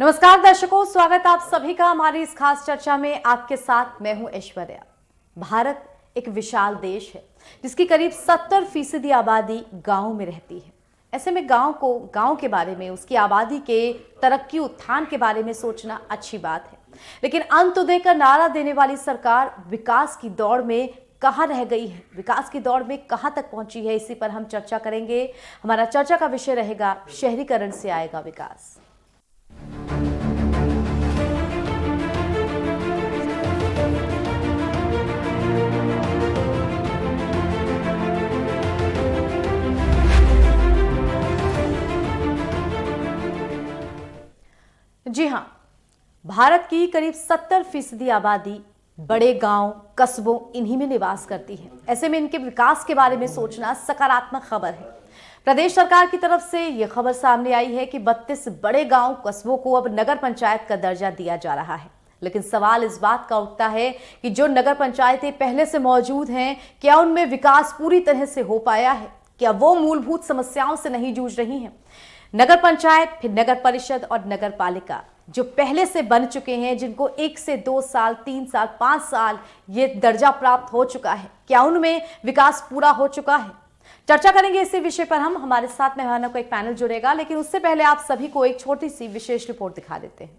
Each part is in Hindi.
नमस्कार दर्शकों, स्वागत आप सभी का हमारी इस खास चर्चा में। आपके साथ मैं हूं ऐश्वर्या। भारत एक विशाल देश है जिसकी करीब 70% आबादी गांव में रहती है। ऐसे में गांव के बारे में, उसकी आबादी के तरक्की उत्थान के बारे में सोचना अच्छी बात है। लेकिन अंत्योदय का नारा देने वाली सरकार विकास की दौड़ में कहाँ रह गई है, विकास की दौड़ में कहाँ तक पहुंची है, इसी पर हम चर्चा करेंगे। हमारा चर्चा का विषय रहेगा शहरीकरण से आएगा विकास। जी हां, भारत की करीब 70% आबादी बड़े गांव, कस्बों इन्हीं में निवास करती है। ऐसे में इनके विकास के बारे में सोचना सकारात्मक खबर है। प्रदेश सरकार की तरफ से यह खबर सामने आई है कि 32 बड़े गांव, कस्बों को अब नगर पंचायत का दर्जा दिया जा रहा है। लेकिन सवाल इस बात का उठता है कि जो नगर पंचायतें पहले से मौजूद हैं, क्या उनमें विकास पूरी तरह से हो पाया है? क्या वो मूलभूत समस्याओं से नहीं जूझ रही हैं? नगर पंचायत, फिर नगर परिषद और नगर पालिका जो पहले से बन चुके हैं, जिनको 1 से 2 साल, 3 साल, 5 साल ये दर्जा प्राप्त हो चुका है, क्या उनमें विकास पूरा हो चुका है? चर्चा करेंगे इसी विषय पर। हमारे साथ मेहमानों को एक पैनल जुड़ेगा, लेकिन उससे पहले आप सभी को एक छोटी सी विशेष रिपोर्ट दिखा देते हैं।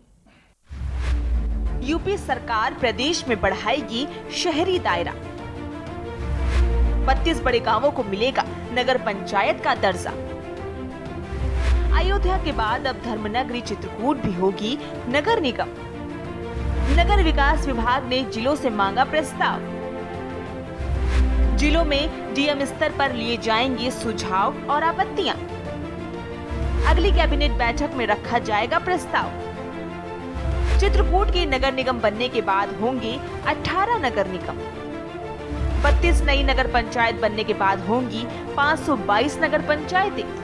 यूपी सरकार प्रदेश में बढ़ाएगी शहरी दायरा। 32 बड़े गांवों को मिलेगा नगर पंचायत का दर्जा। अयोध्या के बाद अब धर्मनगरी चित्रकूट भी होगी नगर निगम। नगर विकास विभाग ने जिलों से मांगा प्रस्ताव। जिलों में डीएम स्तर पर लिए जाएंगे सुझाव और आपत्तियां। अगली कैबिनेट बैठक में रखा जाएगा प्रस्ताव। चित्रकूट के नगर निगम बनने के बाद होंगे 18 नगर निगम। 32 नई नगर पंचायत बनने के बाद होंगी 522 नगर पंचायतें।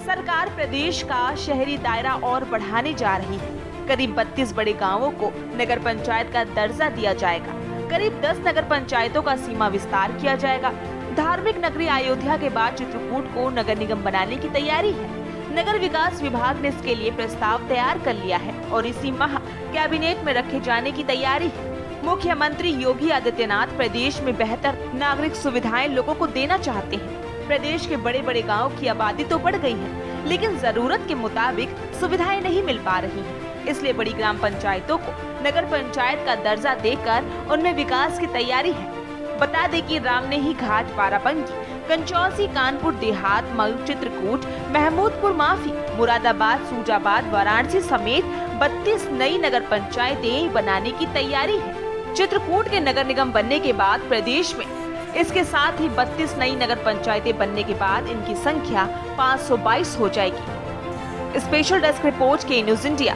सरकार प्रदेश का शहरी दायरा और बढ़ाने जा रही है। करीब 32 बड़े गांवों को नगर पंचायत का दर्जा दिया जाएगा। करीब 10 नगर पंचायतों का सीमा विस्तार किया जाएगा। धार्मिक नगरी अयोध्या के बाद चित्रकूट को नगर निगम बनाने की तैयारी है। नगर विकास विभाग ने इसके लिए प्रस्ताव तैयार कर लिया है और इसी माह कैबिनेट में रखे जाने की तैयारी है। मुख्यमंत्री योगी आदित्यनाथ प्रदेश में बेहतर नागरिक सुविधाएं लोगों को देना चाहते हैं। प्रदेश के बड़े बड़े गाँव की आबादी तो बढ़ गई है, लेकिन जरूरत के मुताबिक सुविधाएं नहीं मिल पा रही हैं। इसलिए बड़ी ग्राम पंचायतों को नगर पंचायत का दर्जा देकर उनमें विकास की तैयारी है। बता दें कि रामनेही घाट, बाराबंकी, कंचौसी, कानपुर देहात, मऊ, चित्रकूट, महमूदपुर माफी, मुरादाबाद, सूजाबाद, वाराणसी समेत 32 नई नगर पंचायतें बनाने की तैयारी है। चित्रकूट के नगर निगम बनने के बाद प्रदेश में इसके साथ ही 32 नई नगर पंचायतें बनने के बाद इनकी संख्या 522 हो जाएगी। स्पेशल डेस्क रिपोर्ट के न्यूज़ इंडिया।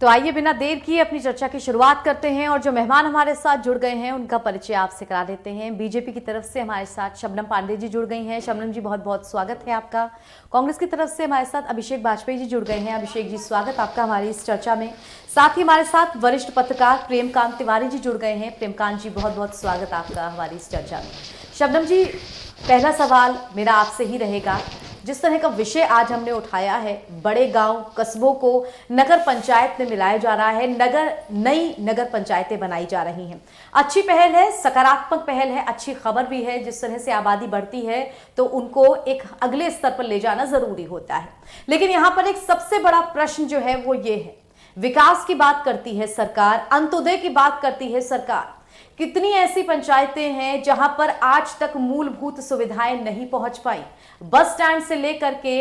तो आइए बिना देर किए अपनी चर्चा की शुरुआत करते हैं और जो मेहमान हमारे साथ जुड़ गए हैं उनका परिचय आपसे करा देते हैं। बीजेपी की तरफ से हमारे साथ शबनम पांडे जी जुड़ गई हैं। शबनम जी, बहुत बहुत स्वागत है आपका। कांग्रेस की तरफ से हमारे साथ अभिषेक बाजपेयी जी जुड़ गए हैं। अभिषेक जी, स्वागत आपका हमारी इस चर्चा में। साथ ही हमारे साथ वरिष्ठ पत्रकार प्रेमकांत तिवारी जी जुड़ गए हैं। प्रेमकांत जी, बहुत बहुत स्वागत आपका हमारी इस चर्चा में। शबनम जी, पहला सवाल मेरा आपसे ही रहेगा। जिस तरह का विषय आज हमने उठाया है, बड़े गांव, कस्बों को नगर पंचायत में मिलाया जा रहा है, नई नगर पंचायतें बनाई जा रही हैं। अच्छी पहल है, सकारात्मक पहल है, अच्छी खबर भी है। जिस तरह से आबादी बढ़ती है तो उनको एक अगले स्तर पर ले जाना जरूरी होता है। लेकिन यहाँ पर एक सबसे बड़ा प्रश्न जो है वो ये है, विकास की बात करती है सरकार, अंत्योदय की बात करती है सरकार, कितनी ऐसी पंचायतें हैं जहां पर आज तक मूलभूत सुविधाएं नहीं पहुंच पाई। बस स्टैंड से लेकर के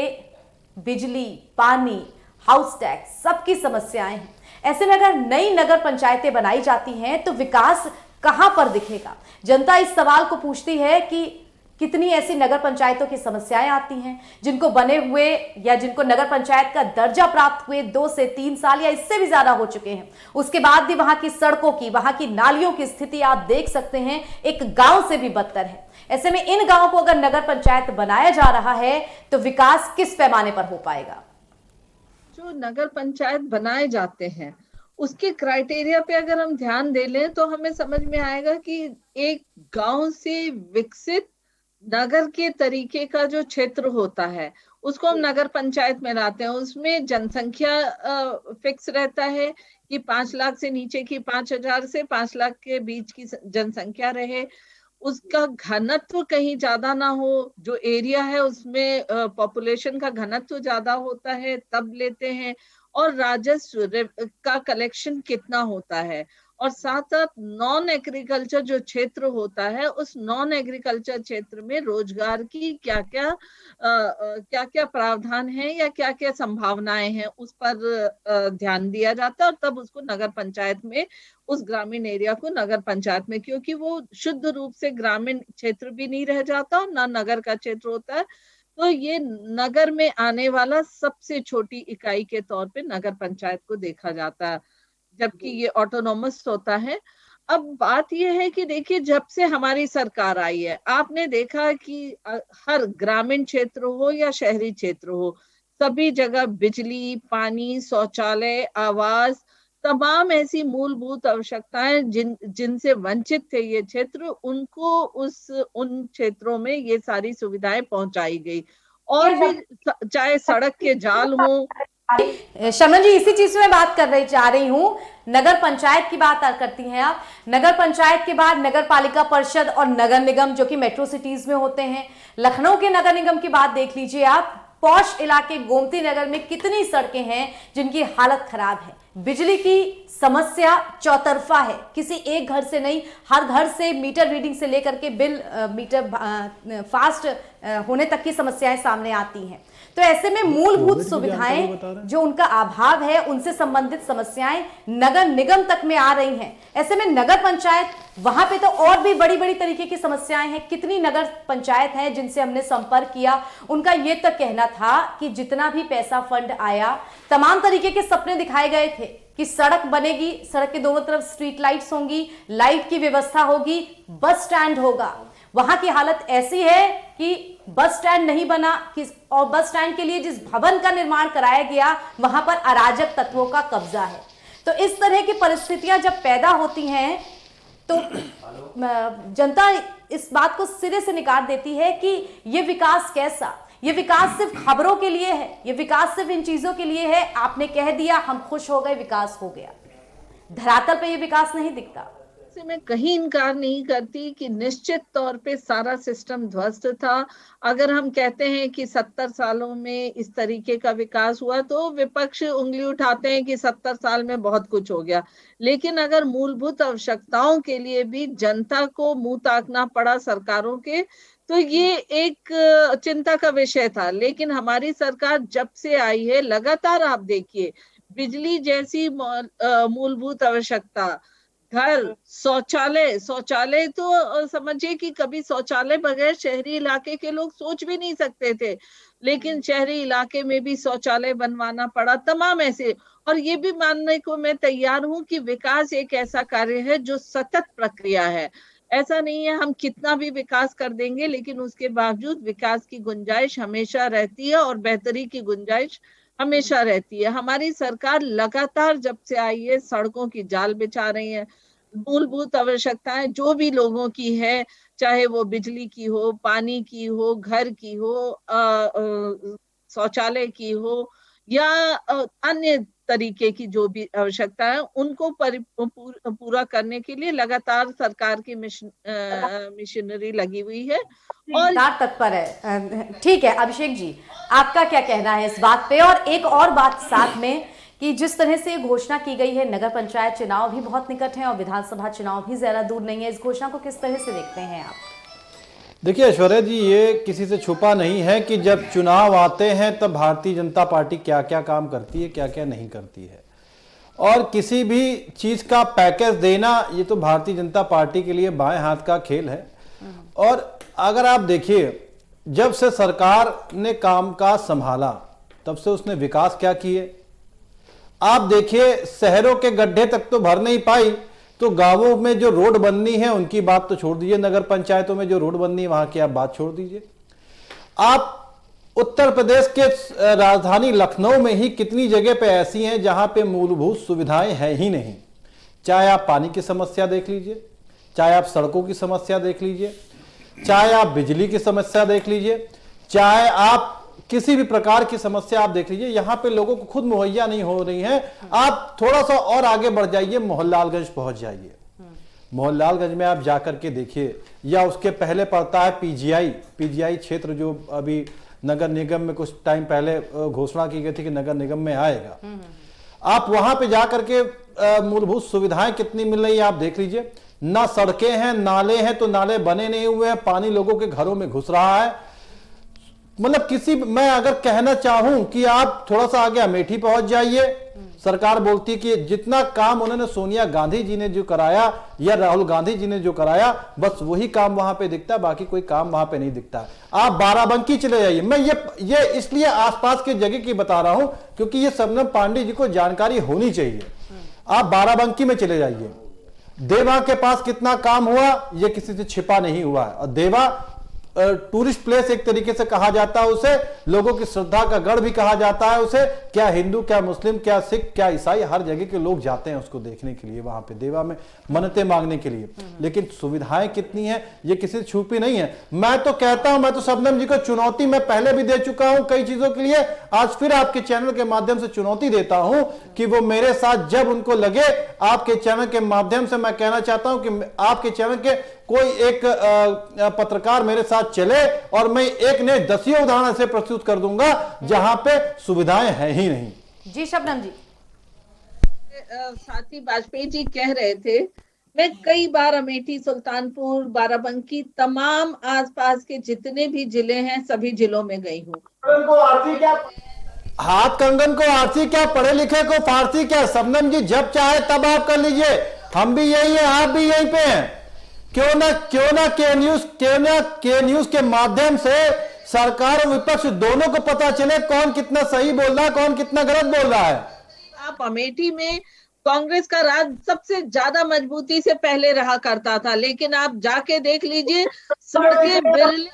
बिजली, पानी, हाउस टैक्स, सबकी समस्याएं हैं। ऐसे में अगर नई नगर पंचायतें बनाई जाती हैं तो विकास कहां पर दिखेगा? जनता इस सवाल को पूछती है कि कितनी ऐसी नगर पंचायतों की समस्याएं आती हैं जिनको बने हुए या जिनको नगर पंचायत का दर्जा प्राप्त हुए 2 से 3 साल या इससे भी ज्यादा हो चुके हैं। उसके बाद भी वहां की सड़कों की, वहां की नालियों की स्थिति आप देख सकते हैं, एक गांव से भी बदतर है। ऐसे में इन गांवों को अगर नगर पंचायत बनाया जा रहा है तो विकास किस पैमाने पर हो पाएगा? जो नगर पंचायत बनाए जाते हैं उसके क्राइटेरिया पे अगर हम ध्यान दे लें तो हमें समझ में आएगा कि एक गांव से विकसित नगर के तरीके का जो क्षेत्र होता है उसको हम नगर पंचायत में लाते हैं। उसमें जनसंख्या फिक्स रहता है कि 5 लाख से नीचे की 5,000 से 5 लाख के बीच की जनसंख्या रहे। उसका घनत्व कहीं ज्यादा ना हो, जो एरिया है उसमें पॉपुलेशन का घनत्व ज्यादा होता है तब लेते हैं। और राजस्व का कलेक्शन कितना होता है, और साथ साथ नॉन एग्रीकल्चर जो क्षेत्र होता है उस नॉन एग्रीकल्चर क्षेत्र में रोजगार की क्या क्या प्रावधान है या क्या क्या संभावनाएं हैं उस पर ध्यान दिया जाता है। और तब उसको नगर पंचायत में, उस ग्रामीण एरिया को नगर पंचायत में, क्योंकि वो शुद्ध रूप से ग्रामीण क्षेत्र भी नहीं रह जाता और ना नगर का क्षेत्र होता है, तो ये नगर में आने वाला सबसे छोटी इकाई के तौर पे नगर पंचायत को देखा जाता है, जबकि ये ऑटोनोमस होता है। अब बात यह है कि देखिए, जब से हमारी सरकार आई है आपने देखा कि हर ग्रामीण क्षेत्र हो या शहरी क्षेत्र हो, सभी जगह बिजली, पानी, शौचालय, आवास, तमाम ऐसी मूलभूत आवश्यकताएं जिनसे वंचित थे ये क्षेत्र, उनको उन क्षेत्रों में ये सारी सुविधाएं पहुंचाई गई। और भी चाहे सड़क के जाल हो। शमन जी, इसी चीज से मैं बात जा रही हूँ। नगर पंचायत की बात करती हैं आप। नगर पंचायत के बाद नगर पालिका परिषद और नगर निगम, जो कि मेट्रो सिटीज में होते हैं। लखनऊ के नगर निगम की बात देख लीजिए आप। पॉश इलाके गोमती नगर में कितनी सड़कें हैं जिनकी हालत खराब है। बिजली की समस्या चौतरफा है, किसी एक घर से नहीं, हर घर से मीटर रीडिंग से लेकर के बिल मीटर फास्ट होने तक की समस्याएं सामने आती हैं। तो ऐसे में मूलभूत सुविधाएं जो उनका अभाव है, उनसे संबंधित समस्याएं नगर निगम तक में आ रही हैं। ऐसे में नगर पंचायत, वहां पे तो और भी बड़ी बड़ी तरीके की समस्याएं हैं। कितनी नगर पंचायत हैं जिनसे हमने संपर्क किया, उनका ये तक कहना था कि जितना भी पैसा फंड आया, तमाम तरीके के सपने दिखाए गए थे कि सड़क बनेगी, सड़क के दोनों तरफ स्ट्रीट लाइट्स होंगी, लाइट की व्यवस्था होगी, बस स्टैंड होगा। वहां की हालत ऐसी है कि बस स्टैंड नहीं बना, और बस स्टैंड के लिए जिस भवन का निर्माण कराया गया वहां पर अराजक तत्वों का कब्जा है। तो इस तरह की परिस्थितियां जब पैदा होती हैं तो जनता इस बात को सिरे से निकाल देती है कि ये विकास कैसा, ये विकास सिर्फ खबरों के लिए है, ये विकास सिर्फ इन चीजों के लिए है। आपने कह दिया, हम खुश हो गए, विकास हो गया। धरातल पे ये विकास नहीं दिखता। मैं कहीं इनकार नहीं करती कि निश्चित तौर पे सारा सिस्टम ध्वस्त था। अगर हम कहते हैं कि 70 सालों में इस तरीके का विकास हुआ तो विपक्ष उंगली उठाते हैं कि 70 साल में बहुत कुछ हो गया, लेकिन अगर मूलभूत आवश्यकताओं के लिए भी जनता को मुंह ताकना पड़ा सरकारों के, तो ये एक चिंता का विषय था। लेकिन हमारी सरकार जब से आई है, लगातार आप देखिए, बिजली जैसी मूलभूत आवश्यकता, घर, शौचालय तो समझिए कि कभी शौचालय बगैर शहरी इलाके के लोग सोच भी नहीं सकते थे, लेकिन शहरी इलाके में भी शौचालय बनवाना पड़ा। तमाम ऐसे, और ये भी मानने को मैं तैयार हूं कि विकास एक ऐसा कार्य है जो सतत प्रक्रिया है। ऐसा नहीं है हम कितना भी विकास कर देंगे, लेकिन उसके बावजूद विकास की गुंजाइश हमेशा रहती है और बेहतरी की गुंजाइश हमेशा रहती है। हमारी सरकार लगातार जब से आई है सड़कों की जाल बिछा रही है। मूलभूत आवश्यकताएं जो भी लोगों की है, चाहे वो बिजली की हो, पानी की हो, घर की हो, शौचालय की हो, या अन्य तरीके की जो भी आवश्यकता है, उनको पूरा करने के लिए लगातार सरकार की मिशनरी लगी हुई है और तत्पर है। ठीक है अभिषेक जी, आपका क्या कहना है इस बात पे? और एक और बात साथ में कि जिस तरह से घोषणा की गई है, नगर पंचायत चुनाव भी बहुत निकट है और विधानसभा चुनाव भी ज्यादा दूर नहीं है, इस घोषणा को किस तरह से देखते हैं आप? देखिए ऐश्वर्या जी, ये किसी से छुपा नहीं है कि जब चुनाव आते हैं तब भारतीय जनता पार्टी क्या क्या काम करती है, क्या क्या नहीं करती है। और किसी भी चीज का पैकेज देना, ये तो भारतीय जनता पार्टी के लिए बाएं हाथ का खेल है। और अगर आप देखिए, जब से सरकार ने कामकाज संभाला तब से उसने विकास क्या किए आप देखिए। शहरों के गड्ढे तक तो भर नहीं पाई, तो गांवों में जो रोड बननी है उनकी बात तो छोड़ दीजिए, नगर पंचायतों में जो रोड बननी है वहां की आप बात छोड़ दीजिए। आप उत्तर प्रदेश के राजधानी लखनऊ में ही कितनी जगह पे ऐसी हैं जहां पे मूलभूत सुविधाएं हैं ही नहीं। चाहे आप पानी की समस्या देख लीजिए, चाहे आप सड़कों की समस्या देख लीजिए, चाहे आप बिजली की समस्या देख लीजिए, चाहे आप किसी भी प्रकार की समस्या आप देख लीजिए, यहां पे लोगों को खुद मुहैया नहीं हो रही है। आप थोड़ा सा और आगे बढ़ जाइए, मोहनलालगंज पहुंच जाइए। मोहनलालगंज में आप जाकर के देखिए, या उसके पहले पड़ता है पीजीआई क्षेत्र, जो अभी नगर निगम में कुछ टाइम पहले घोषणा की गई थी कि नगर निगम में आएगा। आप वहां पे जाकर के मूलभूत सुविधाएं कितनी मिल रही है आप देख लीजिए। ना सड़कें हैं, नाले हैं तो नाले बने नहीं हुए हैं, पानी लोगों के घरों में घुस रहा है। मतलब मैं अगर कहना चाहूं कि आप थोड़ा सा आगे अमेठी पहुंच जाइए, सरकार बोलती है कि जितना काम उन्होंने सोनिया गांधी जी ने जो कराया या राहुल गांधी जी ने जो कराया, बस वही काम वहां पे दिखता है, बाकी कोई काम वहां पे नहीं दिखता। आप बाराबंकी चले जाइए। मैं ये इसलिए आसपास की जगह की बता रहा हूं क्योंकि ये शबनम पांडे जी को जानकारी होनी चाहिए। आप बाराबंकी में चले जाइए, देवा के पास कितना काम हुआ ये किसी से छिपा नहीं हुआ है। और देवा टूरिस्ट प्लेस एक तरीके से कहा जाता है उसे, लोगों की श्रद्धा का गढ़ भी कहा जाता है उसे। क्या हिंदू, क्या मुस्लिम, क्या सिख, क्या ईसाई, हर जगह के लोग जाते हैं उसको देखने के लिए, वहां पे देवा में मन्नतें मांगने के लिए। लेकिन सुविधाएं कितनी हैं ये किसी से छुपी नहीं है। मैं तो कहता हूं, मैं तो शबनम जी को चुनौती मैं पहले भी दे चुका हूं कई चीजों के लिए, आज फिर आपके चैनल के माध्यम से चुनौती देता हूं कि वो मेरे साथ जब उनको लगे, आपके चैनल के माध्यम से मैं कहना चाहता हूं कि आपके चैनल के कोई एक पत्रकार मेरे साथ चले और मैं एक ने 10 उदाहरण से प्रस्तुत कर दूंगा जहां पे सुविधाएं हैं ही नहीं। जी शबनम जी। साथी वाजपेयी जी कह रहे थे, मैं कई बार अमेठी, सुल्तानपुर, बाराबंकी, तमाम आसपास के जितने भी जिले हैं सभी जिलों में गई हूँ। हाथ कंगन को आरती क्या, पढ़े लिखे को फारसी क्या। शबनम जी जब चाहे तब आप कर लीजिए, हम भी यही है, आप भी यहीं पे हैं। क्यों ना के न्यूज के माध्यम से सरकार और विपक्ष दोनों को पता चले कौन कितना सही बोल रहा है, कौन कितना गलत बोल रहा है। आप अमेठी में कांग्रेस का राज सबसे ज्यादा मजबूती से पहले रहा करता था, लेकिन आप जाके देख लीजिए सड़कें बिरले,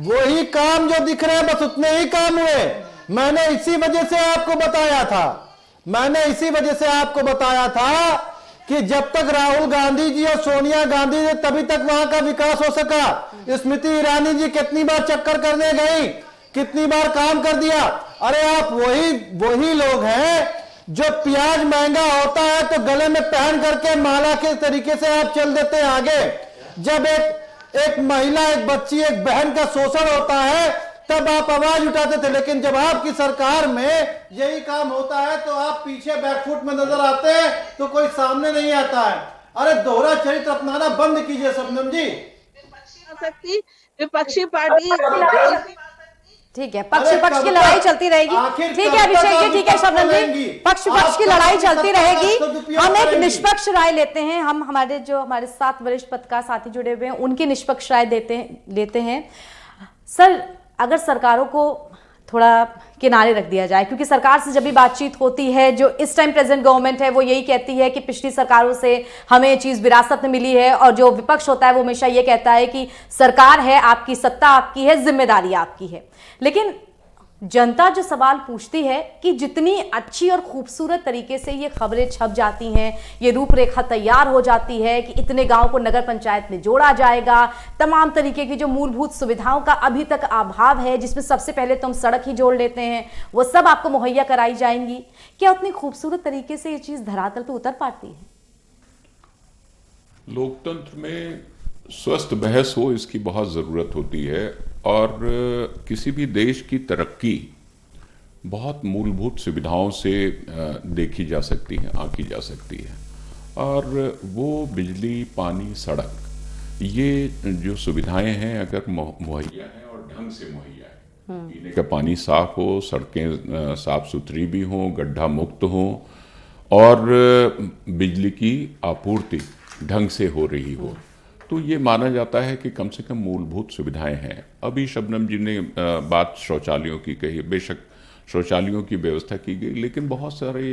वही काम जो दिख रहे हैं बस उतने ही काम हुए। मैंने इसी वजह से आपको बताया था कि जब तक राहुल गांधी जी और सोनिया गांधी जी, तभी तक वहां का विकास हो सका। स्मृति ईरानी जी कितनी बार चक्कर करने गई, कितनी बार काम कर दिया। अरे आप वही लोग हैं जो प्याज महंगा होता है तो गले में पहन करके माला के तरीके से आप चल देते हैं आगे। जब एक महिला, एक बच्ची, एक बहन का शोषण होता है तब आप आवाज उठाते थे, लेकिन जब आपकी सरकार में यही काम होता है तो आप पीछे बैकफुट में नजर आते हैं, तो कोई सामने नहीं आता है। अरे दोहरा चरित्र अपनाना बंद कीजिए शबनम जी। विपक्षी पार्टी ठीक है, पक्ष की लड़ाई चलती रहेगी। ठीक है अभिषेक जी, ठीक है शबनम जी, पक्ष की लड़ाई चलती रहेगी। हम एक निष्पक्ष राय लेते हैं, हम हमारे साथ वरिष्ठ पत्रकार साथी जुड़े हुए हैं उनकी निष्पक्ष राय लेते हैं। सर, अगर सरकारों को थोड़ा किनारे रख दिया जाए, क्योंकि सरकार से जब भी बातचीत होती है, जो इस टाइम प्रेजेंट गवर्नमेंट है वो यही कहती है कि पिछली सरकारों से हमें ये चीज़ विरासत में मिली है, और जो विपक्ष होता है वो हमेशा ये कहता है कि सरकार है आपकी, सत्ता आपकी है, जिम्मेदारी आपकी है। लेकिन जनता जो सवाल पूछती है कि जितनी अच्छी और खूबसूरत तरीके से ये खबरें छप जाती हैं, ये रूपरेखा तैयार हो जाती है कि इतने गांव को नगर पंचायत में जोड़ा जाएगा, तमाम तरीके की जो मूलभूत सुविधाओं का अभी तक अभाव है, जिसमें सबसे पहले तो हम सड़क ही जोड़ लेते हैं, वो सब आपको मुहैया कराई जाएंगी। क्या उतनी खूबसूरत तरीके से ये चीज़ धरातल पर उतर पाती है? लोकतंत्र में स्वस्थ बहस हो, इसकी बहुत ज़रूरत होती है। और किसी भी देश की तरक्की बहुत मूलभूत सुविधाओं से देखी जा सकती है, आंकी जा सकती है। और वो बिजली, पानी, सड़क, ये जो सुविधाएं हैं अगर मुहैया हैं और ढंग से मुहैया है, पीने का पानी साफ हो, सड़कें साफ सुथरी भी हों, गड्ढा मुक्त हों, और बिजली की आपूर्ति ढंग से हो रही हो, तो ये माना जाता है कि कम से कम मूलभूत सुविधाएं हैं। अभी शबनम जी ने बात शौचालयों की कही, बेशक शौचालयों की व्यवस्था की गई, लेकिन बहुत सारे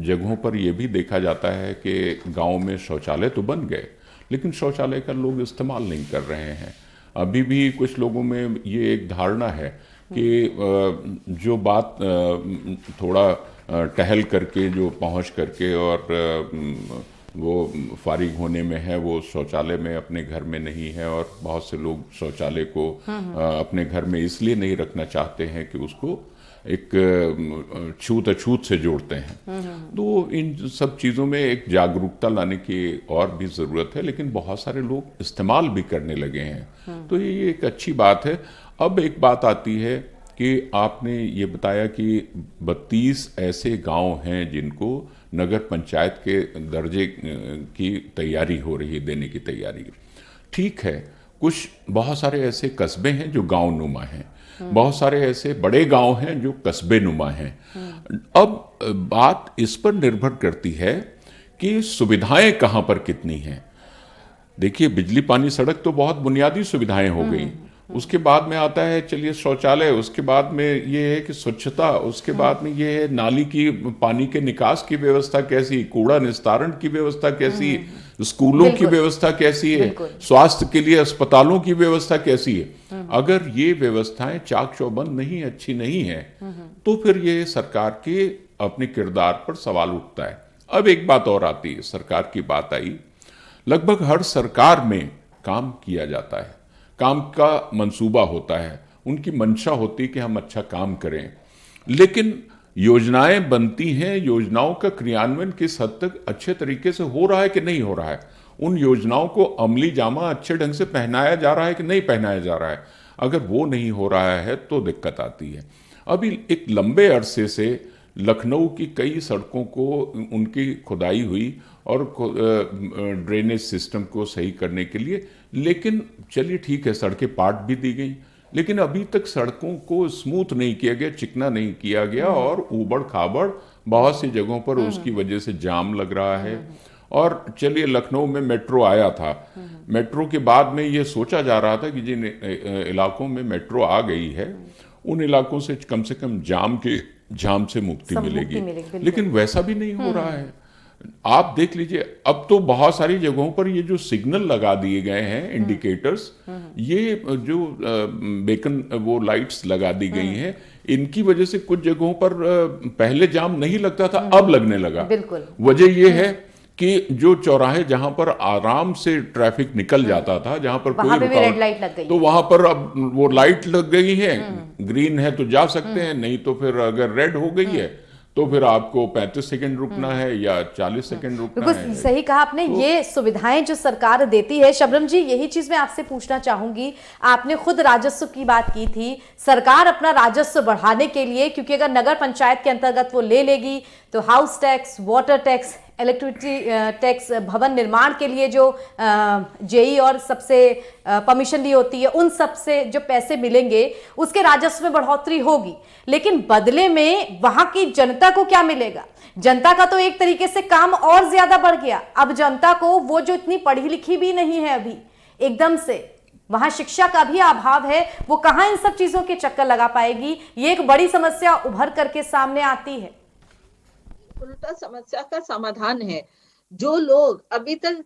जगहों पर यह भी देखा जाता है कि गांव में शौचालय तो बन गए, लेकिन शौचालय का लोग इस्तेमाल नहीं कर रहे हैं। अभी भी कुछ लोगों में ये एक धारणा है कि जो बात थोड़ा टहल करके जो पहुंच करके और वो फारिग होने में है, वो शौचालय में अपने घर में नहीं है, और बहुत से लोग शौचालय को अपने घर में इसलिए नहीं रखना चाहते हैं कि उसको एक छूत अछूत से जोड़ते हैं। तो इन सब चीज़ों में एक जागरूकता लाने की और भी ज़रूरत है, लेकिन बहुत सारे लोग इस्तेमाल भी करने लगे हैं, तो ये एक अच्छी बात है। अब एक बात आती है कि आपने ये बताया कि 32 ऐसे गांव हैं जिनको नगर पंचायत के दर्जे की तैयारी हो रही है, देने की तैयारी। ठीक है, कुछ बहुत सारे ऐसे कस्बे हैं जो गांव नुमा हैं, बहुत सारे ऐसे बड़े गांव हैं जो कस्बे नुमा हैं। अब बात इस पर निर्भर करती है कि सुविधाएं कहां पर कितनी हैं। देखिए, बिजली पानी सड़क तो बहुत बुनियादी सुविधाएं हो गई, उसके बाद में आता है चलिए शौचालय, उसके बाद में ये है कि स्वच्छता, उसके बाद में ये है नाली की पानी के निकास की व्यवस्था कैसी, कूड़ा निस्तारण की व्यवस्था कैसी, स्कूलों की व्यवस्था कैसी है, स्वास्थ्य के लिए अस्पतालों की व्यवस्था कैसी है। अगर ये व्यवस्थाएं चाक चौबंद नहीं, अच्छी नहीं है, तो फिर ये सरकार के अपने किरदार पर सवाल उठता है। अब एक बात और आती है, सरकार की बात आई, लगभग हर सरकार में काम किया जाता है, काम का मंसूबा होता है, उनकी मंशा होती है कि हम अच्छा काम करें, लेकिन योजनाएं बनती हैं, योजनाओं का क्रियान्वयन किस हद तक अच्छे तरीके से हो रहा है कि नहीं हो रहा है, उन योजनाओं को अमली जामा अच्छे ढंग से पहनाया जा रहा है कि नहीं पहनाया जा रहा है, अगर वो नहीं हो रहा है तो दिक्कत आती है। अभी एक लंबे अरसे से लखनऊ की कई सड़कों को उनकी खुदाई हुई और ड्रेनेज सिस्टम को सही करने के लिए, लेकिन चलिए ठीक है, सड़कें पाट भी दी गई, लेकिन अभी तक सड़कों को स्मूथ नहीं किया गया, चिकना नहीं किया गया, और ऊबड़ खाबड़ बहुत सी जगहों पर उसकी वजह से जाम लग रहा है। और चलिए, लखनऊ में मेट्रो आया था, मेट्रो के बाद में ये सोचा जा रहा था कि जिन इलाकों में मेट्रो आ गई है उन इलाकों से कम जाम से मुक्ति मिलेगी, लेकिन वैसा भी नहीं हो रहा है। आप देख लीजिए, अब तो बहुत सारी जगहों पर ये जो सिग्नल लगा दिए गए हैं, इंडिकेटर्स, ये जो बेकन वो लाइट्स लगा दी गई हैं, इनकी वजह से कुछ जगहों पर पहले जाम नहीं लगता था, अब लगने लगा। बिल्कुल। वजह ये है कि जो चौराहे जहां पर आराम से ट्रैफिक निकल जाता था, जहां पर कोई रेड लाइट लग गई, तो वहां पर अब वो लाइट लग गई है, ग्रीन है तो जा सकते हैं, नहीं तो फिर अगर रेड हो गई है तो फिर आपको 35 सेकंड रुकना है या 40 सेकंड रुकना है। सही कहा आपने, तो ये सुविधाएं जो सरकार देती है। शबनम जी, यही चीज मैं आपसे पूछना चाहूंगी, आपने खुद राजस्व की बात की थी, सरकार अपना राजस्व बढ़ाने के लिए, क्योंकि अगर नगर पंचायत के अंतर्गत वो ले लेगी तो house tax, water tax, electricity tax, भवन निर्माण के लिए जो जेई और सबसे परमिशन ली होती है, उन सब से जो पैसे मिलेंगे उसके राजस्व में बढ़ोतरी होगी, लेकिन बदले में वहां की जनता को क्या मिलेगा? जनता का तो एक तरीके से काम और ज्यादा बढ़ गया। अब जनता को, वो जो इतनी पढ़ी लिखी भी नहीं है अभी, एकदम से वहां शिक्षा का भी अभाव है, वो कहां इन सब चीजों के चक्कर लगा पाएगी? ये एक बड़ी समस्या उभर करके सामने आती है। उल्टा समस्या का समाधान है। जो लोग अभी तक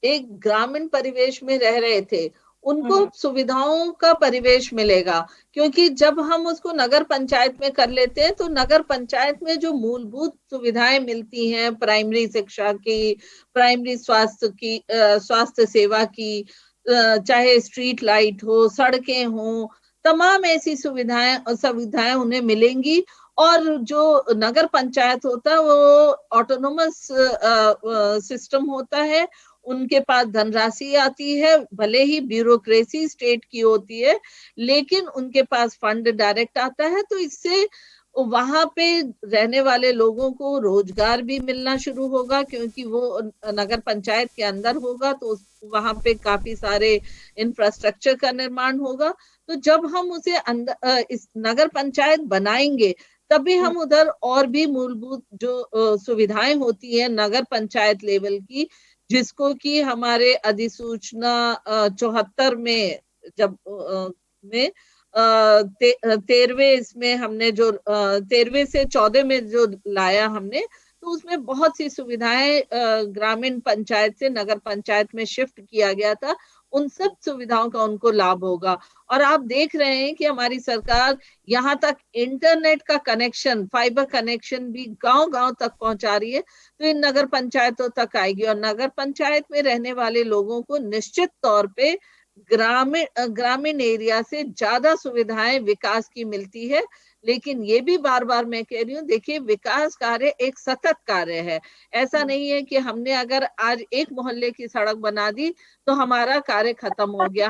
एक ग्रामीण परिवेश में रह रहे थे, उनको सुविधाओं का परिवेश मिलेगा, क्योंकि जब हम उसको नगर पंचायत में कर लेते हैं तो नगर पंचायत में जो मूलभूत सुविधाएं मिलती हैं, प्राइमरी शिक्षा की, प्राइमरी स्वास्थ्य सेवा की, चाहे स्ट्रीट लाइट हो, सड़कें हो, तमाम ऐसी सुविधाएं उन्हें मिलेंगी। और जो नगर पंचायत होता है वो ऑटोनोमस सिस्टम होता है, उनके पास धनराशि आती है, भले ही ब्यूरोक्रेसी स्टेट की होती है, लेकिन उनके पास फंड डायरेक्ट आता है, तो इससे वहां पे रहने वाले लोगों को रोजगार भी मिलना शुरू होगा, क्योंकि वो नगर पंचायत के अंदर होगा, तो वहां पे काफी सारे इंफ्रास्ट्रक्चर का निर्माण होगा। तो जब हम उसे इस नगर पंचायत बनाएंगे, तभी हम उधर और भी मूलभूत जो सुविधाएं होती है नगर पंचायत लेवल की, जिसको कि हमारे अधिसूचना 74 में जब में 13वें इसमें हमने जो 13वें से 14 में जो लाया हमने, तो उसमें बहुत सी सुविधाएं ग्रामीण पंचायत से नगर पंचायत में शिफ्ट किया गया था। उन सब सुविधाओं का उनको लाभ होगा। और आप देख रहे हैं कि हमारी सरकार यहाँ तक इंटरनेट का कनेक्शन, फाइबर कनेक्शन भी गांव-गांव तक पहुंचा रही है, तो इन नगर पंचायतों तक आएगी और नगर पंचायत में रहने वाले लोगों को निश्चित तौर पे ग्रामीण एरिया से ज्यादा सुविधाएं विकास की मिलती है। लेकिन ये भी बार बार मैं कह रही हूँ, देखिए विकास कार्य एक सतत कार्य है। ऐसा नहीं है कि हमने अगर आज एक मोहल्ले की सड़क बना दी तो हमारा कार्य खत्म हो गया।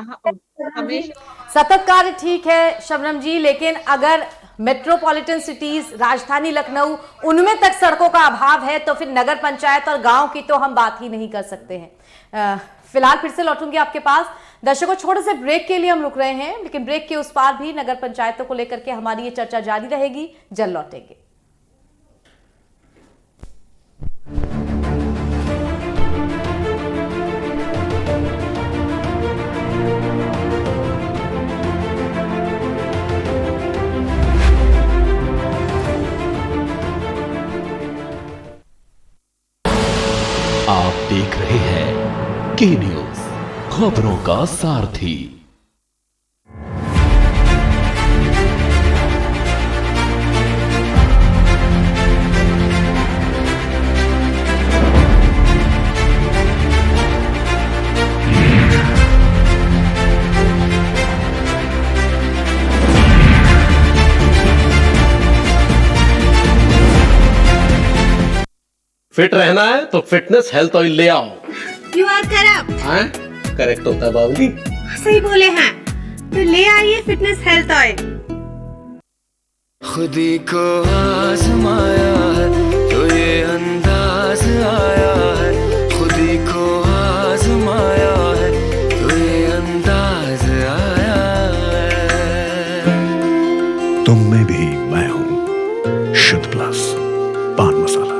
हमेशा सतत कार्य ठीक है शबनम जी, लेकिन अगर मेट्रोपॉलिटन सिटीज, राजधानी लखनऊ, उनमें तक सड़कों का अभाव है तो फिर नगर पंचायत और गांव की तो हम बात ही नहीं कर सकते हैं। फिलहाल फिर से लौटूंगी आपके पास। दर्शकों, छोटे से ब्रेक के लिए हम रुक रहे हैं, लेकिन ब्रेक के उस पार भी नगर पंचायतों को लेकर के हमारी ये चर्चा जारी रहेगी। जल्द लौटेंगे। आप देख रहे हैं के न्यूज, खबरों का सारथी। फिट रहना है तो फिटनेस हेल्थ ऑयल ले आओ। You are correct. हाँ, करेक्ट होता है बाबूजी। सही बोले हैं, तो ले आइए फिटनेस हेल्थ ऑयल। खुदी को आजमाया है तो ये अंदाज आया है, खुदी को आजमाया है तो ये अंदाज आया है। तुम में भी मैं हूं, शुद्ध प्लस पान मसाला।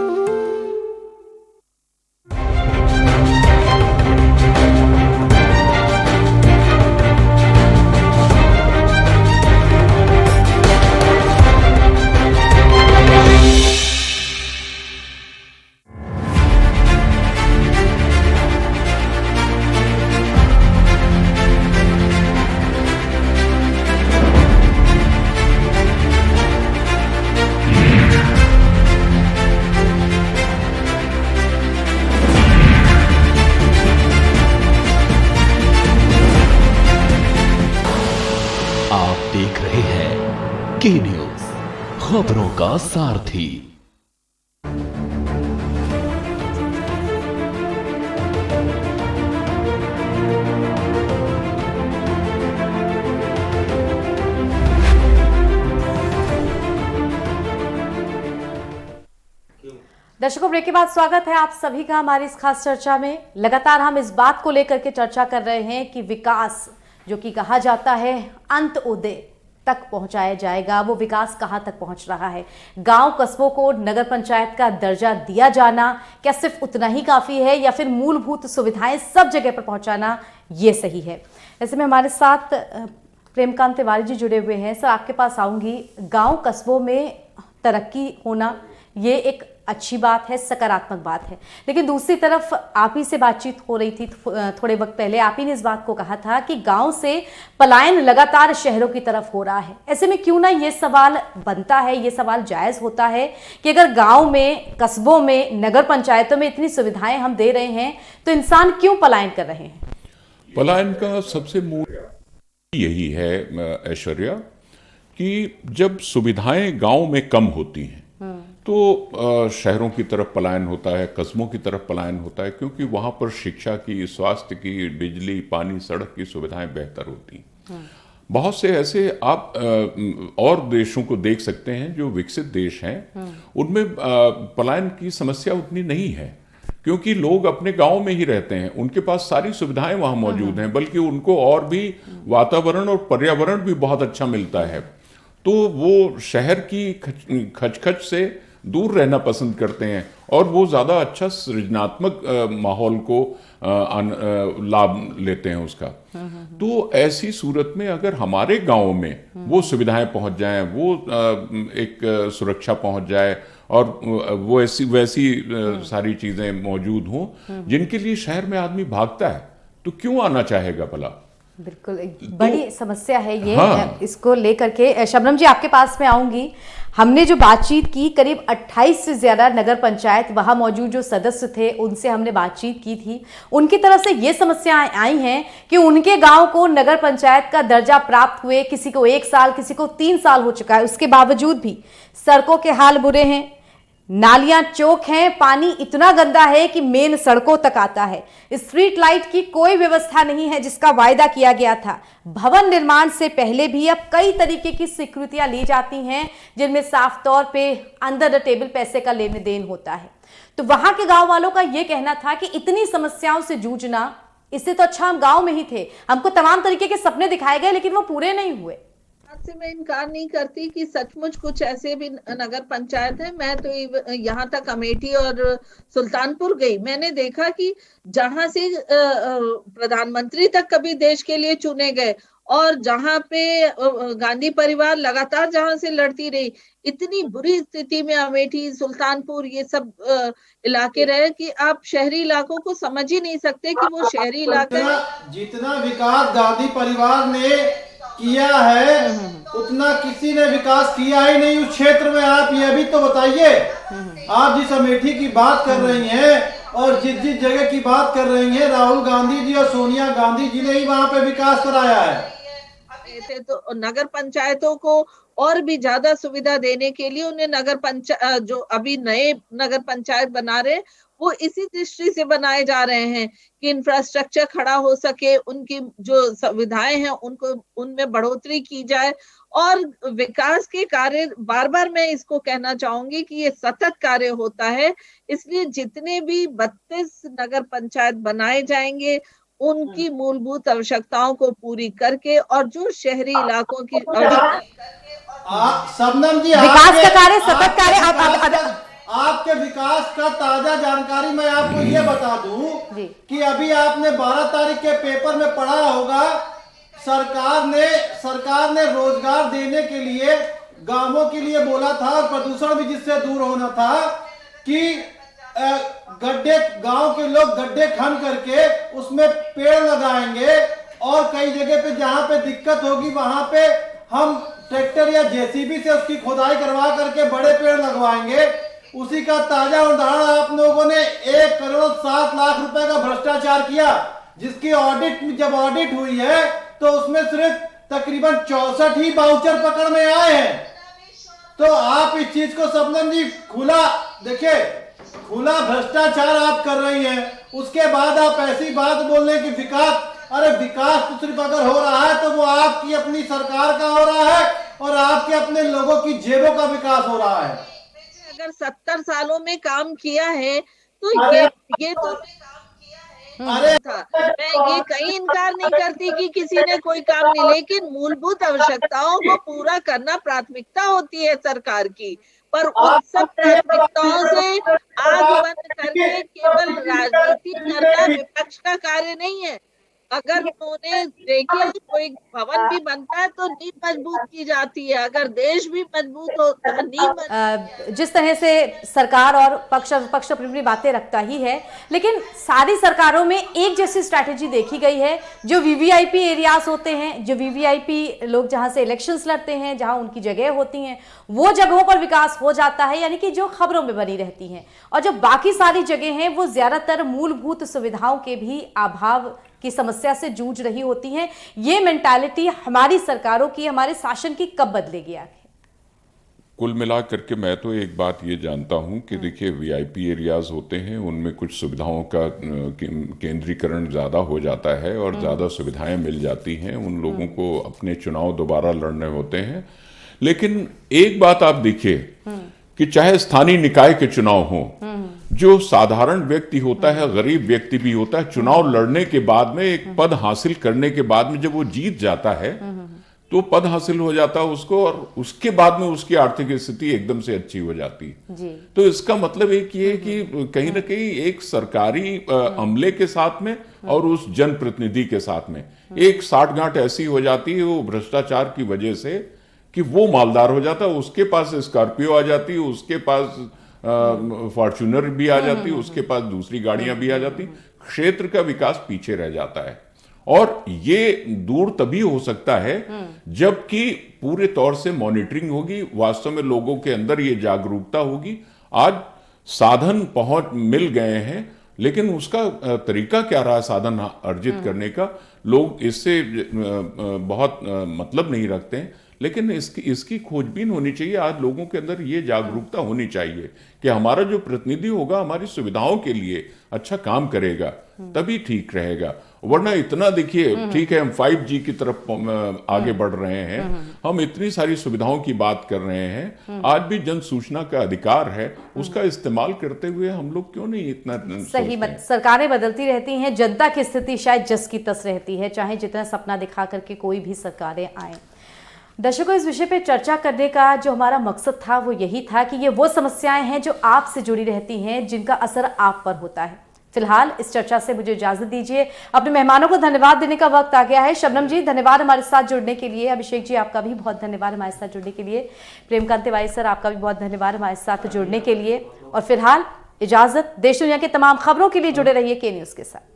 देख रहे हैं के न्यूज, खबरों का सारथी। दर्शकों, ब्रेक के बाद स्वागत है आप सभी का हमारी इस खास चर्चा में। लगातार हम इस बात को लेकर के चर्चा कर रहे हैं कि विकास जो कि कहा जाता है अंत उदय तक पहुंचाया जाएगा, वो विकास कहां तक पहुंच रहा है। गांव कस्बों को नगर पंचायत का दर्जा दिया जाना क्या सिर्फ उतना ही काफी है या फिर मूलभूत सुविधाएं सब जगह पर पहुंचाना ये सही है? ऐसे में हमारे साथ प्रेमकांत तिवारी जी जुड़े हुए हैं। सर, आपके पास आऊंगी। गांव कस्बों में तरक्की होना ये एक अच्छी बात है, सकारात्मक बात है, लेकिन दूसरी तरफ आप ही से बातचीत हो रही थी थोड़े वक्त पहले, आप ही ने इस बात को कहा था कि गांव से पलायन लगातार शहरों की तरफ हो रहा है। ऐसे में क्यों ना ये सवाल बनता है, ये सवाल जायज होता है कि अगर गांव में, कस्बों में, नगर पंचायतों में इतनी सुविधाएं हम दे रहे हैं तो इंसान क्यों पलायन कर रहे हैं? पलायन का सबसे मूल यही है ऐश्वर्या कि जब सुविधाएं गांव में कम होती हैं तो शहरों की तरफ पलायन होता है, कस्बों की तरफ पलायन होता है, क्योंकि वहाँ पर शिक्षा की, स्वास्थ्य की, बिजली, पानी, सड़क की सुविधाएं बेहतर होती हैं। बहुत से ऐसे आप और देशों को देख सकते हैं जो विकसित देश हैं, उनमें पलायन की समस्या उतनी नहीं है, क्योंकि लोग अपने गांव में ही रहते हैं, उनके पास सारी सुविधाएं वहाँ मौजूद हैं, बल्कि उनको और भी वातावरण और पर्यावरण भी बहुत अच्छा मिलता है। तो वो शहर की खचखच से दूर रहना पसंद करते हैं और वो ज़्यादा अच्छा सृजनात्मक माहौल को लाभ लेते हैं उसका। तो ऐसी सूरत में अगर हमारे गांव में वो सुविधाएं पहुंच जाएं, वो एक सुरक्षा पहुंच जाए और वो ऐसी वैसी सारी चीज़ें मौजूद हों जिनके लिए शहर में आदमी भागता है, तो क्यों आना चाहेगा भला? बिल्कुल एक बड़ी समस्या है ये। हाँ। इसको लेकर के शबनम जी आपके पास में आऊंगी। हमने जो बातचीत की, करीब 28 से ज्यादा नगर पंचायत वहां मौजूद जो सदस्य थे उनसे हमने बातचीत की थी। उनकी तरफ से ये समस्याएं आई हैं कि उनके गांव को नगर पंचायत का दर्जा प्राप्त हुए किसी को 1 साल, किसी को 3 साल हो चुका है, उसके बावजूद भी सड़कों के हाल बुरे हैं, नालियां चौक हैं, पानी इतना गंदा है कि मेन सड़कों तक आता है, स्ट्रीट लाइट की कोई व्यवस्था नहीं है जिसका वायदा किया गया था। भवन निर्माण से पहले भी अब कई तरीके की स्वीकृतियां ली जाती हैं जिनमें साफ तौर पे अंडर द टेबल पैसे का लेन देन होता है। तो वहां के गांव वालों का यह कहना था कि इतनी समस्याओं से जूझना, इससे तो अच्छा हम गांव में ही थे, हमको तमाम तरीके के सपने दिखाए गए लेकिन वो पूरे नहीं हुए। से मैं इनकार नहीं करती कि सचमुच कुछ ऐसे भी नगर पंचायत है। मैं तो यहाँ तक अमेठी और सुल्तानपुर गई, मैंने देखा कि जहां से प्रधानमंत्री तक कभी देश के लिए चुने गए और जहां पे गांधी परिवार लगातार जहां से लड़ती रही, इतनी बुरी स्थिति में अमेठी, सुल्तानपुर ये सब इलाके रहे कि आप शहरी इलाकों को समझ ही नहीं सकते कि वो शहरी इलाके। जितना विकास गांधी परिवार ने किया है उतना किसी ने विकास किया ही नहीं उस क्षेत्र में। आप ये भी तो बताइए, आप जिस अमेठी की बात कर रही हैं और जिस जिस जगह की बात कर रही हैं, राहुल गांधी जी और सोनिया गांधी जी ने ही वहां पे विकास कराया है। तो नगर पंचायतों को और भी ज्यादा सुविधा देने के लिए उन्हें नगर पंचायत, जो अभी नए नगर पंचायत बना रहे, वो इसी दृष्टि से बनाए जा रहे हैं कि इंफ्रास्ट्रक्चर खड़ा हो सके, उनकी जो सुविधाएं हैं उनको उनमें बढ़ोतरी की जाए और विकास के कार्य। बार बार मैं इसको कहना चाहूंगी कि ये सतत कार्य होता है, इसलिए जितने भी 32 नगर पंचायत बनाए जाएंगे उनकी मूलभूत आवश्यकताओं को पूरी करके और जो शहरी इलाकों की शबनम जी विकास का कार्य, सतत कार्य। आपके विकास का ताजा जानकारी मैं आपको ये बता दूं कि अभी आपने 12 तारीख के पेपर में पढ़ा होगा, सरकार ने रोजगार देने के लिए गांवों के लिए बोला था और प्रदूषण भी जिससे दूर होना था कि गड्ढे, गांव के लोग गड्ढे खन करके उसमें पेड़ लगाएंगे और कई जगह पे जहां पे दिक्कत होगी वहां पे हम ट्रैक्टर या जेसीबी से उसकी खुदाई करवा करके बड़े पेड़ लगवाएंगे। उसी का ताजा उदाहरण आप लोगों ने 1,07,00,000 रुपए का भ्रष्टाचार किया, जिसकी जब ऑडिट हुई है तो उसमें सिर्फ तकरीबन 64 ही बाउचर पकड़ में आए हैं। तो आप इस चीज को शबनम जी देखिए खुला भ्रष्टाचार आप कर रही हैं, उसके बाद आप ऐसी बात बोल रहे हैं कि विकास, अरे विकास तो सिर्फ अगर हो रहा है तो वो आपकी अपनी सरकार का हो रहा है और आपके अपने लोगों की जेबों का विकास हो रहा है। अगर 70 सालों में काम किया है तो ये तो अरे मैं ये कहीं इनकार नहीं करती कि किसी ने कोई काम नहीं, लेकिन मूलभूत आवश्यकताओं को पूरा करना प्राथमिकता होती है सरकार की। पर उन सब प्राथमिकताओं से आग बंद करके केवल राजनीति करना विपक्ष का कार्य नहीं है। अगर उन्होंने देखिए कोई भवन भी बनता है तो नींव मजबूत की जाती है, अगर देश भी मजबूत हो तो नींव। जिस तरह से सरकार और पक्ष विपक्ष अपनी बातें रखता ही है, लेकिन सारी सरकारों में एक जैसी स्ट्रैटेजी देखी गई है। जो वीवीआईपी एरियाज होते हैं, जो वीवीआईपी लोग जहां से इलेक्शंस लड़ते हैं, जहां उनकी जगह होती हैं, वो जगहों पर विकास हो जाता है, यानी कि जो खबरों में बनी रहती हैं। और जो बाकी सारी जगह हैं वो ज्यादातर मूलभूत सुविधाओं के भी अभाव की समस्या से जूझ रही होती हैं। ये मेंटालिटी हमारी सरकारों की, हमारे शासन की कब बदलेगी आखिर? कुल मिलाकर के मैं तो एक बात ये जानता हूं कि देखिए वीआईपी एरियाज होते हैं, उनमें कुछ सुविधाओं का केंद्रीकरण ज़्यादा हो जाता है और ज़्यादा सुविधाएं मिल जाती हैं। उन लोगों को अपने चुनाव दोबारा लड़ने होते हैं। लेकिन एक बात आप देखिए कि चाहे स्थानीय निकाय के चुनाव हो, जो साधारण व्यक्ति होता है, गरीब व्यक्ति भी होता है, चुनाव लड़ने के बाद में, एक पद हासिल करने के बाद में जब वो जीत जाता है तो पद हासिल हो जाता है उसको और उसके बाद में उसकी आर्थिक स्थिति एकदम से अच्छी हो जाती है। तो इसका मतलब एक ये कि कहीं ना कहीं एक सरकारी अमले के साथ में और उस जनप्रतिनिधि के साथ में एक साठगांठ ऐसी हो जाती है वो भ्रष्टाचार की वजह से कि वो मालदार हो जाता है, उसके पास स्कॉर्पियो आ जाती है, उसके पास फॉर्च्यूनर भी आ जाती है, उसके पास दूसरी गाड़ियां भी आ जाती, क्षेत्र का विकास पीछे रह जाता है। और ये दूर तभी हो सकता है जबकि पूरे तौर से मॉनिटरिंग होगी, वास्तव में लोगों के अंदर ये जागरूकता होगी। आज साधन पहुंच मिल गए हैं, लेकिन उसका तरीका क्या रहा साधन अर्जित करने का, लोग इससे बहुत मतलब नहीं रखते हैं। लेकिन इसकी खोजबीन होनी चाहिए। आज लोगों के अंदर ये जागरूकता होनी चाहिए कि हमारा जो प्रतिनिधि होगा हमारी सुविधाओं के लिए अच्छा काम करेगा, तभी ठीक रहेगा। वरना इतना देखिए, ठीक है हम 5G की तरफ आगे बढ़ रहे हैं, हम इतनी सारी सुविधाओं की बात कर रहे हैं, आज भी जन सूचना का अधिकार है, उसका इस्तेमाल करते हुए हम लोग क्यों नहीं इतना सही मत। सरकारें बदलती रहती हैं, जनता की स्थिति शायद जस की तस रहती है, चाहे जितना सपना दिखा करके कोई भी सरकारें आए। दर्शकों, इस विषय पे चर्चा करने का जो हमारा मकसद था वो यही था कि ये वो समस्याएं हैं जो आपसे जुड़ी रहती हैं, जिनका असर आप पर होता है। फिलहाल इस चर्चा से मुझे इजाजत दीजिए। अपने मेहमानों को धन्यवाद देने का वक्त आ गया है। शबनम जी, धन्यवाद हमारे साथ जुड़ने के लिए। अभिषेक जी, आपका भी बहुत धन्यवाद हमारे साथ जुड़ने के लिए। प्रेमकांत तिवारी सर, आपका भी बहुत धन्यवाद हमारे साथ जुड़ने के लिए। और फिलहाल इजाजत। देश दुनिया के तमाम खबरों के लिए जुड़े रहिए के न्यूज़ के साथ।